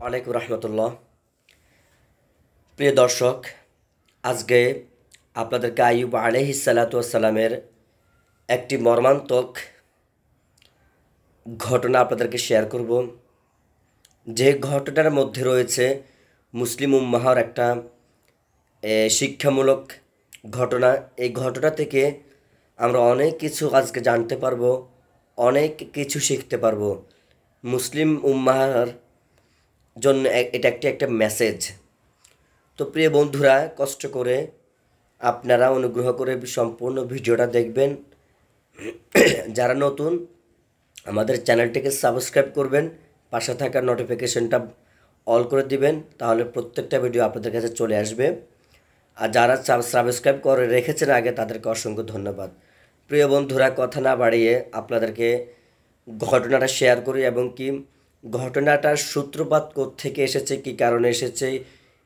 ওয়ালাইকুম রহমতুল্লাহ। প্রিয় দর্শক, আজকে আপনাদেরকে আইয়ুব আলাইহিস সালাতু ওয়াস সালামের একটি মর্মান্তিক ঘটনা আপনাদেরকে শেয়ার করব। যে ঘটনার মধ্যে রয়েছে মুসলিম উম্মাহর একটা শিক্ষামূলক ঘটনা। এই ঘটনা থেকে আমরা অনেক কিছু আজকে জানতে পারবো, অনেক কিছু শিখতে পারবো। মুসলিম উম্মাহর জন্য এটা একটা মেসেজ। তো প্রিয় বন্ধুরা, কষ্ট করে আপনারা অনুগ্রহ করে সম্পূর্ণ ভিডিওটা দেখবেন। যারা নতুন, আমাদের চ্যানেলটিকে সাবস্ক্রাইব করবেন, পাশে থাকা নোটিফিকেশনটা অল করে দিবেন, তাহলে প্রত্যেকটা ভিডিও আপনাদের কাছে চলে আসবে। আর যারা সাবস্ক্রাইব করে রেখেছেন আগে, তাদেরকে অসংখ্য ধন্যবাদ। প্রিয় বন্ধুরা, কথা না বাড়িয়ে আপনাদেরকে ঘটনাটা শেয়ার করি, এবং কি ঘটনাটার সূত্রপাত কোত্থেকে এসেছে, কী কারণে এসেছে,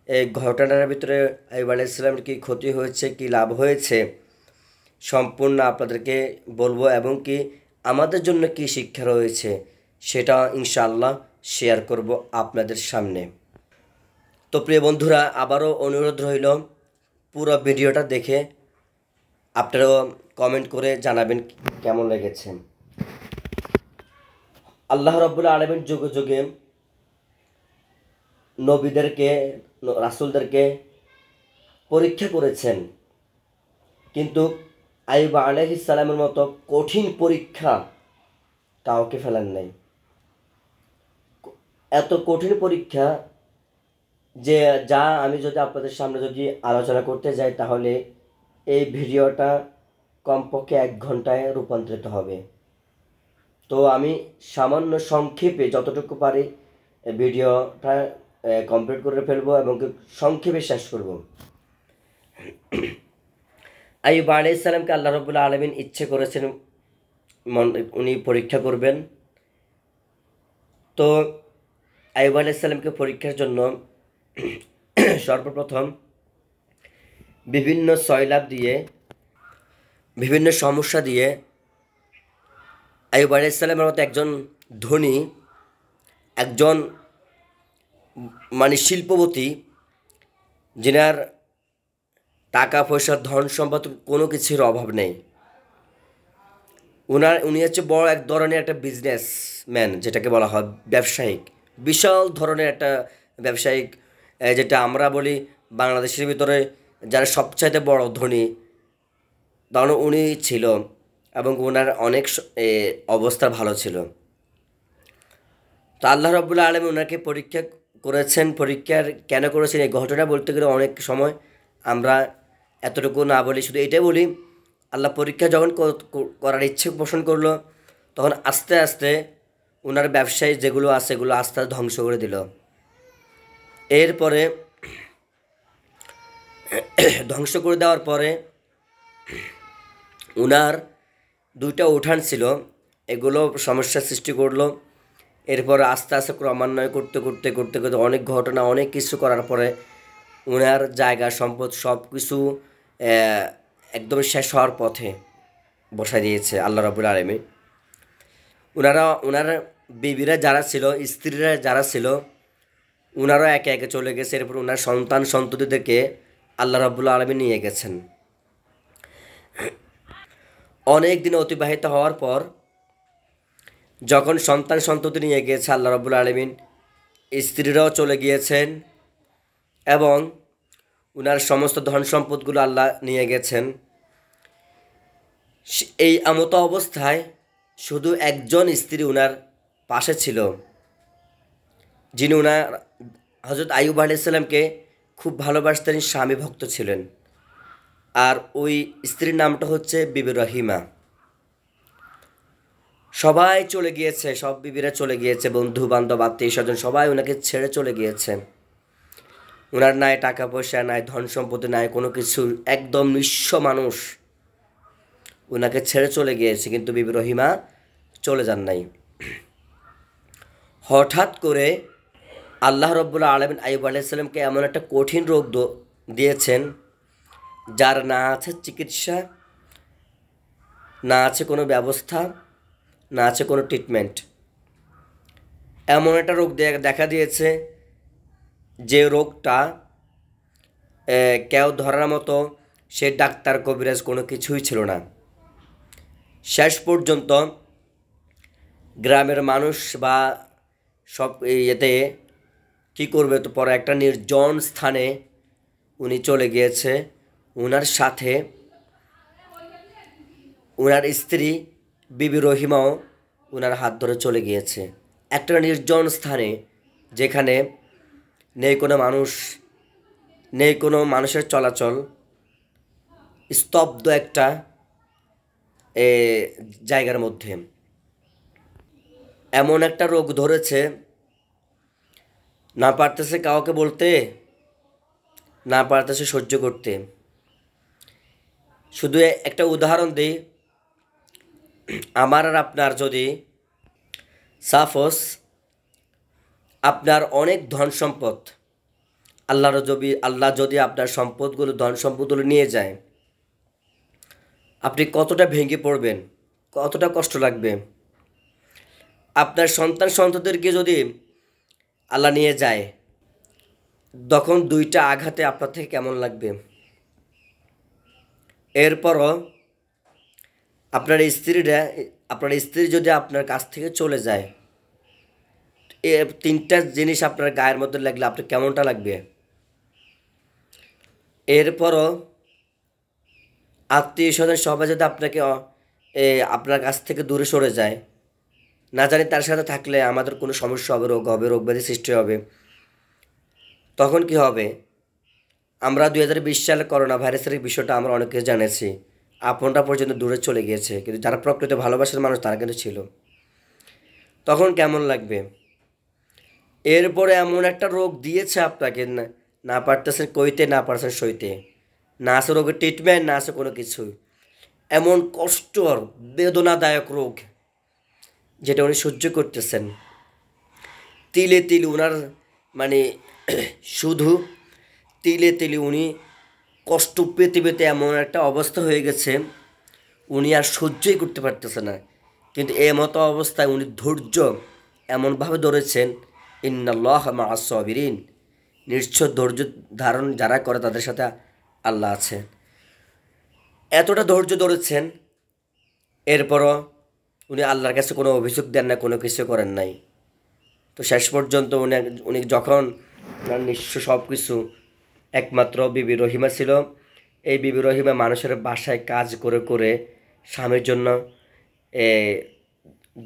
এই ঘটনার ভিতরে আইয়ুব আলাইহিস সালামের কী ক্ষতি হয়েছে, কী লাভ হয়েছে, সম্পূর্ণ আপনাদেরকে বলবো, এবং কি আমাদের জন্য কী শিক্ষা রয়েছে সেটা ইনশাআল্লাহ শেয়ার করব আপনাদের সামনে। তো প্রিয় বন্ধুরা, আবারও অনুরোধ রইল, পুরো ভিডিওটা দেখে আপনারাও কমেন্ট করে জানাবেন কেমন লেগেছে। আল্লাহ রাব্বুল আলামিন যুগে যুগে নবীদেরকে, রাসূলদেরকে পরীক্ষা করেছেন, কিন্তু আইয়ুব আলাইহিস সালামের মতো কঠিন পরীক্ষা কাউকে ফেলেন নাই। এত কঠিন পরীক্ষা যে আমি যদি আপনাদের সামনে আলোচনা করতে যাই, তাহলে এই ভিডিওটা কমপক্ষে 1 ঘন্টায় রূপান্তরিত হবে। তো আমি সামান্য সংক্ষেপে যতটুকু পারি ভিডিওটা কমপ্লিট করে ফেলবো এবং সংক্ষেপে শেষ করব। আইয়ুব আলাইহিস সালামকে আল্লাহ রাব্বুল আলামিন ইচ্ছে করেছেন উনি পরীক্ষা করবেন। তো আইয়ুব আলাইহিস সালামকে পরীক্ষার জন্য সর্বপ্রথম বিভিন্ন সয়লাব দিয়ে, বিভিন্ন সমস্যা দিয়ে আইয়ুব আলাইহিস সালামের মতো একজন ধনী, একজন শিল্পপতি, যিনার টাকা পয়সা, ধন সম্পদ কোনো কিছুর অভাব নেই, উনি হচ্ছে বড় এক ধরনের একটা বিজনেসম্যান, যেটাকে বলা হয় ব্যবসায়িক, বিশাল ধরনের একটা ব্যবসায়িক, যেটা আমরা বলি বাংলাদেশের ভিতরে যারা সবচাইতে বড় ধনী, তখন উনি ছিল, এবং ওনার অনেক অবস্থা ভালো ছিল। তো আল্লাহ রাব্বুল আলামিন ওনাকে পরীক্ষা করেছেন। পরীক্ষার কেন করেছেন এই ঘটনা বলতে গেলে অনেক সময় আমরা এতটুকু না বলি, শুধু এটাই বলি, আল্লাহ পরীক্ষা যখন করার ইচ্ছে পোষণ করলো, তখন আস্তে আস্তে ওনার ব্যবসায়ী যেগুলো আছে এগুলো আস্তে আস্তে ধ্বংস করে দিল। এরপরে ধ্বংস করে দেওয়ার পরে ওনার 2টা উঠান ছিল, এগুলো সমস্যার সৃষ্টি করলো। এরপর আস্তে আস্তে ক্রমান্বয় করতে করতে করতে করতে অনেক ঘটনা, অনেক কিছু করার পরে ওনার জায়গা সম্পদ সব কিছু একদম শেষ হওয়ার পথে বসায় দিয়েছে আল্লাহ রাব্বুল আলামিন। ওনার বিবিরা যারা ছিল, স্ত্রীরা যারা ছিল, ওনারাও একে একে চলে গেছে। এরপর ওনার সন্তান সন্ততিদেরকে আল্লাহ রাব্বুল আলামিন নিয়ে গেছেন। অনেক দিন অতিবাহিত হওয়ার পর যখন সন্তান সন্ততি নিয়ে গিয়েছে আল্লাহ রাব্বুল আলামিন, স্ত্রীরাও চলে গিয়েছেন, এবং উনার সমস্ত ধন সম্পদগুলো আল্লাহ নিয়ে গেছেন। এই আমত অবস্থায় শুধু একজন স্ত্রী উনার পাশে ছিল, যিনি উনার হযরত আইয়ুব আলাইহিস সালামকে খুব ভালোবাসতেন, স্বামী ভক্ত ছিলেন। আর ওই স্ত্রীর নামটা হচ্ছে বিবি রহিমা। সবাই চলে গিয়েছে, সব বিবিরা চলে গিয়েছে, বন্ধু বান্ধব আত্মীয় স্বজন সবাই ওনাকে ছেড়ে চলে গিয়েছে। ওনার নাই টাকা পয়সা, নাই ধন সম্পত্তি, নাই কোনো কিছু, একদম নিঃস্ব মানুষ, ওনাকে ছেড়ে চলে গিয়েছে। কিন্তু বিবি রহিমা চলে যান নাই। হঠাৎ করে আল্লাহ রাব্বুল আলামিন আইয়ুব আলাইহিস সালামকে এমন একটা কঠিন রোগ দিয়েছেন, যার না আছে চিকিৎসা, না আছে কোনো ব্যবস্থা, না আছে কোনো ট্রিটমেন্ট। এমন একটা রোগ দেখা দিয়েছে যে রোগটা কেউ ধরার মতো সে ডাক্তার কবিরাজ কোনো কিছুই ছিল না। শেষ পর্যন্ত গ্রামের মানুষ বা সব ইয়েতে কী করবে, তো পরে একটা নির্জন স্থানে উনি চলে গিয়েছে। উনার সাথে উনার স্ত্রী বিবি রহিমাও উনার হাত ধরে চলে গিয়েছে একটা নির্জন স্থানে, যেখানে নেই কোনো মানুষ, নেই কোনো মানুষের চলাচল, স্তব্ধ একটা জায়গার মধ্যে। এমন একটা রোগ ধরেছে, না পারতেছে কাউকে বলতে, না পারতেছে সহ্য করতে। শুধু একটা উদাহরণ দিই, আমার আর আপনার যদি সাপোজ আপনার অনেক ধন সম্পদ, আল্লাহ যদি আপনার সম্পদগুলো, ধন সম্পদগুলো নিয়ে যায়, আপনি কতটা ভেঙে পড়বেন, কতটা কষ্ট লাগবে। আপনার সন্তানদেরকে যদি আল্লাহ নিয়ে যায়, তখন দুইটা আঘাতে আপনার থেকে কেমন লাগবে। এরপরও আপনার স্ত্রী যদি আপনার কাছ থেকে চলে যায়, এ তিনটা জিনিস আপনার গায়ের মধ্যে লাগলে আপনার কেমনটা লাগবে। এরপরও আত্মীয় স্বজন সবাই যদি আপনার কাছ থেকে দূরে সরে যায়, না জানি তার সাথে থাকলে আমাদের কোনো সমস্যা হবে, রোগ ব্যাধি সৃষ্টি হবে, তখন কি হবে। আমরা 2020 সালে করোনা ভাইরাসের বিষয়টা আমরা অনেকে জানেছি, আপনরা পর্যন্ত দূরে চলে গিয়েছে, কিন্তু যারা প্রকৃত ভালোবাসার মানুষ তারা কিন্তু ছিল। তখন কেমন লাগবে। এরপরে এমন একটা রোগ দিয়েছে আপনাকে, না পারতেছেন কইতে, না পারছেন সইতে, না আছে রোগের ট্রিটমেন্ট, না আছে কোনো কিছু। এমন কষ্টর বেদনাদায়ক রোগ যেটা উনি সহ্য করতেছেন। তিলে তিলে উনার মানে শুধু তিলে তিলে উনি কষ্ট পেতে পেতে এমন একটা অবস্থা হয়ে গেছে, উনি আর সহ্যই করতে পারতেছে না। কিন্তু এই মতো অবস্থায় উনি ধৈর্য এমনভাবে ধরেছেন, ইন্নাল্লাহ মা'আস সাবিরিন, নিশ্চয় ধৈর্য ধারণ যারা করে তাদের সাথে আল্লাহ আছে। এতটা ধৈর্য ধরেছেন, এরপরও উনি আল্লাহর কাছে কোনো অভিযোগ দেন না, কোনো কিছু করেন নাই। তো শেষ পর্যন্ত উনি যখন ওনার নিঃস্ব সব কিছু, একমাত্র বিবি রহিমা ছিল। এই বিবি রহিমা মানুষের বাসায় কাজ করে করে স্বামীর জন্য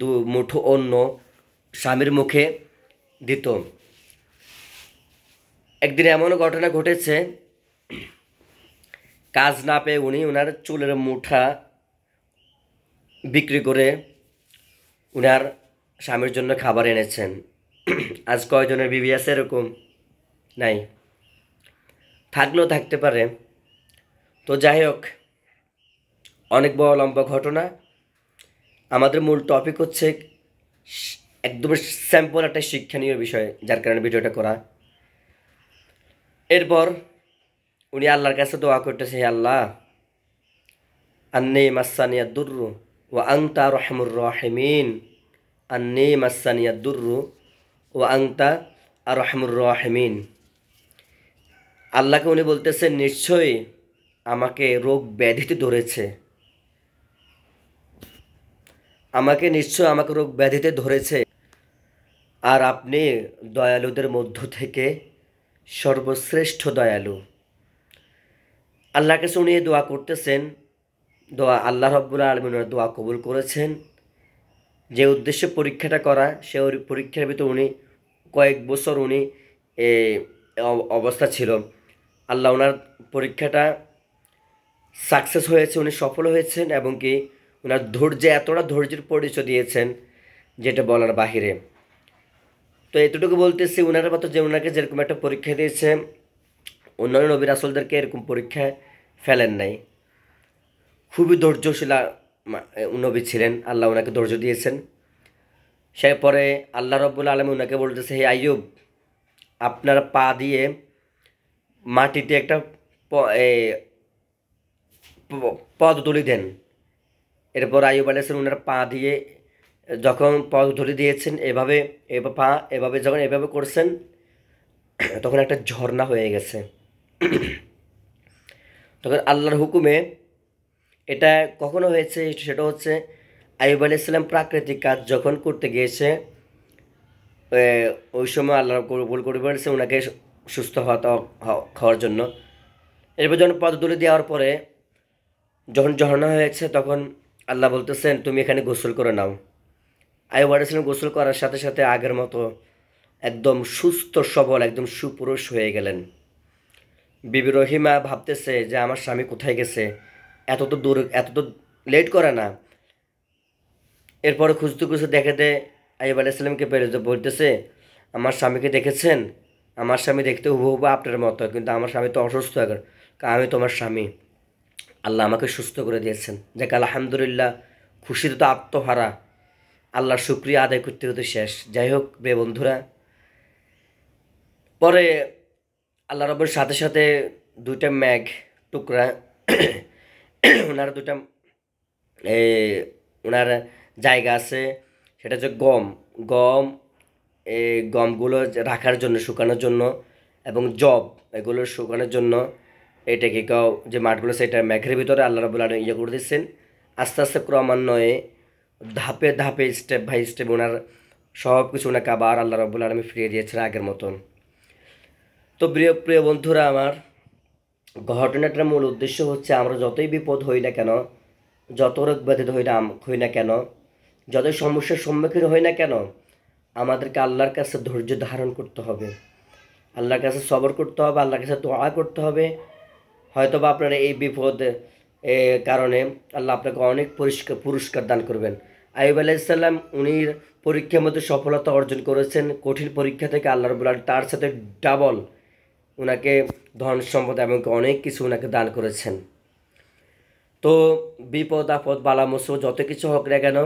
দু মুঠো অন্ন স্বামীর মুখে দিত। একদিন এমনও ঘটনা ঘটেছে, কাজ না পেয়ে উনি ওনার চুলের মুঠা বিক্রি করে উনার স্বামীর জন্য খাবার এনেছেন। আজ কয়জনের বিবি আছে এরকম? নাই, থাকলেও থাকতে পারে। তো যাই হোক, অনেক বড় লম্বা ঘটনা। আমাদের মূল টপিক হচ্ছে একদম স্যাম্পল একটা শিক্ষণীয় বিষয়, যার কারণে ভিডিওটা করা। এরপর উনি আল্লাহর কাছে দোয়া করতেছে, হে আল্লাহ, আন্নি মাসানিয়া দুররু ওয়া আনতা রহমুর রাহিমিন, আন্নি মাসানিয়া দুররু ওয়া আনতা রহমুর রাহিমিন। আল্লাহকে উনি বলতেছেন, নিশ্চয়ই আমাকে রোগ ব্যাধিতে ধরেছে, আমাকে রোগ ব্যাধিতে ধরেছে, আর আপনি দয়ালুদের মধ্য থেকে সর্বশ্রেষ্ঠ দয়ালু। আল্লাহর কাছে উনি দোয়া করতেছেন, আল্লাহ রাব্বুল আলামিন দোয়া কবুল করেছেন। যে উদ্দেশ্যে পরীক্ষাটা করা, সে পরীক্ষার ভিতর উনি কয়েক বছর উনি অবস্থা ছিল। আল্লাহ ওনার পরীক্ষাটা সাকসেস হয়েছে, উনি সফল হয়েছেন, এবং কি ওনার এতটা ধৈর্যের পরিচয় দিয়েছেন যেটা বলার বাহিরে। তো এতটুকু বলতেছি, ওনার মতো যে ওনাকে যেরকম একটা পরীক্ষা দিয়েছে, অন্যান্য নবী রাসূলদেরকে এরকম পরীক্ষায় ফেলেন নাই। খুবই ধৈর্যশীলা নবী ছিলেন, আল্লাহ ওনাকে ধৈর্য দিয়েছেন। সে পরে আল্লাহ রাব্বুল আলামিন ওনাকে বলতেছে, হে আইয়ুব, আপনার পা দিয়ে মাটিতে একটা পদধূলি দেন। এরপর আইয়ুব আলাইহিস সালাম ওনার পা দিয়ে যখন পদধূলি দিয়েছেন, এভাবে যখন এভাবে করছেন, তখন একটা ঝর্ণা হয়ে গেছে। তখন আল্লাহর হুকুমে এটা কখনো হয়েছে, সেটা হচ্ছে আইয়ুব আলাইহিস সালাম প্রাকৃতিক কাজ যখন করতে গিয়েছে, এ, ওই সময় আল্লাহ কবুল করে বলেছে ওনাকে সুস্থ খাওয়ার জন্য। এরপর যখন পদধূলি দেওয়ার পরে যখন ঝর্ণা হয়েছে, তখন আল্লাহ বলতেছেন তুমি এখানে গোসল করে নাও। আইয়ুব আলাইহিস সালাম গোসল করার সাথে সাথে আগের মতো একদম সুস্থ সবল, একদম সুপুরুষ হয়ে গেলেন। বিবি রহিমা ভাবতেছে যে আমার স্বামী কোথায় গেছে, এত তো দূর, এত তো লেট করে না। এরপরে খুঁজতে খুঁজতে দেখাতে আইয়ুব আলাইহিস সালামকে বলতেছে আমার স্বামীকে দেখেছেন? আমার স্বামী দেখতে হুবহু আপনার মতো, কিন্তু আমার স্বামী তো অসুস্থ এখন। আমি তোমার স্বামী, আল্লাহ আমাকে সুস্থ করে দিয়েছেন। যাক আলহামদুলিল্লাহ, খুশিতে তো আত্মহারা, আল্লাহর শুকরিয়া আদায় করতে করতে শেষ। যাই হোক বে বন্ধুরা, পরে আল্লাহ রবের সাথে সাথে দুইটা মেঘ টুকরা ওনার দুইটা এ, ওনার জায়গা আছে, সেটা হচ্ছে গম। গম, এই গমগুলো রাখার জন্য, শুকানোর জন্য, এবং জব, এগুলো শুকানোর জন্য এটাকে কেউ যে মাঠগুলো সেটা মেঘের ভিতরে আল্লাহ রাব্বুল আলামিন ইয়ে করে দিচ্ছেন। আস্তে আস্তে ক্রমান্বয়ে ধাপে ধাপে স্টেপ বাই স্টেপ ওনার সব কিছু ওনাকে আবার আল্লাহ রাব্বুল আলামিন ফিরিয়ে দিয়েছেন আগের মতন। তো প্রিয় প্রিয় বন্ধুরা আমার, ঘটনাটার মূল উদ্দেশ্য হচ্ছে আমরা যতই বিপদ হই না কেন, যত রোগ ব্যাধিত হই না কেন, যতই সমস্যার সম্মুখীন হই না কেন, আমাদেরকে আল্লাহর কাছে ধৈর্য ধারণ করতে হবে, আল্লাহর কাছে সবর করতে হবে, আল্লাহর কাছে দোয়া করতে হবে। হয়তো বা আপনার এই বিপদ কারণে আল্লাহ আপনাকে অনেক পুরস্কার দান করবেন। আইয়ুব আলাইহিস সালাম উনি পরীক্ষার মধ্যে সফলতা অর্জন করেছেন, কঠিন পরীক্ষা থেকে আল্লাহ রাব্বুল আলামিন তার সাথে ডাবল ওনাকে ধন সম্পদ এবং অনেক কিছু ওনাকে দান করেছেন। তো বিপদ আপদ বালা মুসিবত যত কিছু হোক না কেন,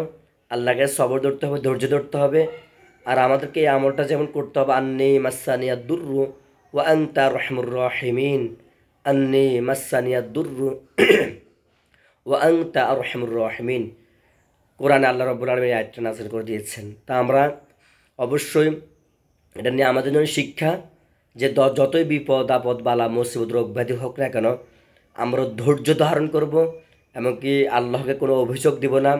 আল্লাহকে সবর ধরতে হবে, ধৈর্য ধরতে হবে। আর আমাদেরকে এই আমলটা যেমন করতে হবে, আন্নি মাসানিয়া দুর্রু ওয়া আনতা রহমুর রাহিমিন, আন্নি মাসানিয়া দুর্রু ওয়া আনতা রহমুর রাহিমিন। কোরআনে আল্লাহ রাব্বুল আলামিন এই আয়াতটা নাযিল করে দিয়েছেন। তা আমরা অবশ্যই এটা নিয়ে আমাদের জন্য শিক্ষা, যে যতই বিপদ আপদ বালা মুসিবত রোগ ব্যাধি হোক না কেন, আমরা ধৈর্য ধারণ করব, এমনকি আল্লাহকে কোনো অভিযোগ দিব না,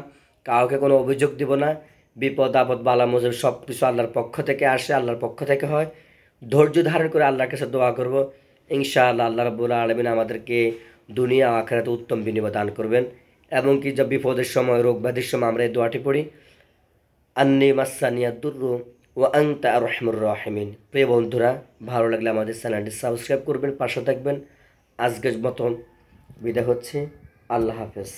কাউকে কোনো অভিযোগ দিব না। বিপদ আপদ বালা মুসিবত সব কিছু আল্লাহর পক্ষ থেকে আসে, আল্লাহর পক্ষ থেকে হয়। ধৈর্য ধারণ করে আল্লাহর কাছে দোয়া করব, ইনশাআল্লাহ আল্লাহ রাব্বুল আলামিন আমাদেরকে দুনিয়া ও আখিরাতে উত্তম বিনিময় দান করবেন। এমনকি যা বিপদের সময়, রোগ ব্যাধির সময় আমরা এই দোয়াটি পড়ি, আন্নি মাসানিয়া দুর্রু ও আনতা রহমুর রাহিমিন। প্রিয় বন্ধুরা, ভালো লাগলে আমাদের চ্যানেলটি সাবস্ক্রাইব করবেন, পাশে থাকবেন। আজকের মতন বিদায় হচ্ছে, আল্লাহ হাফেজ।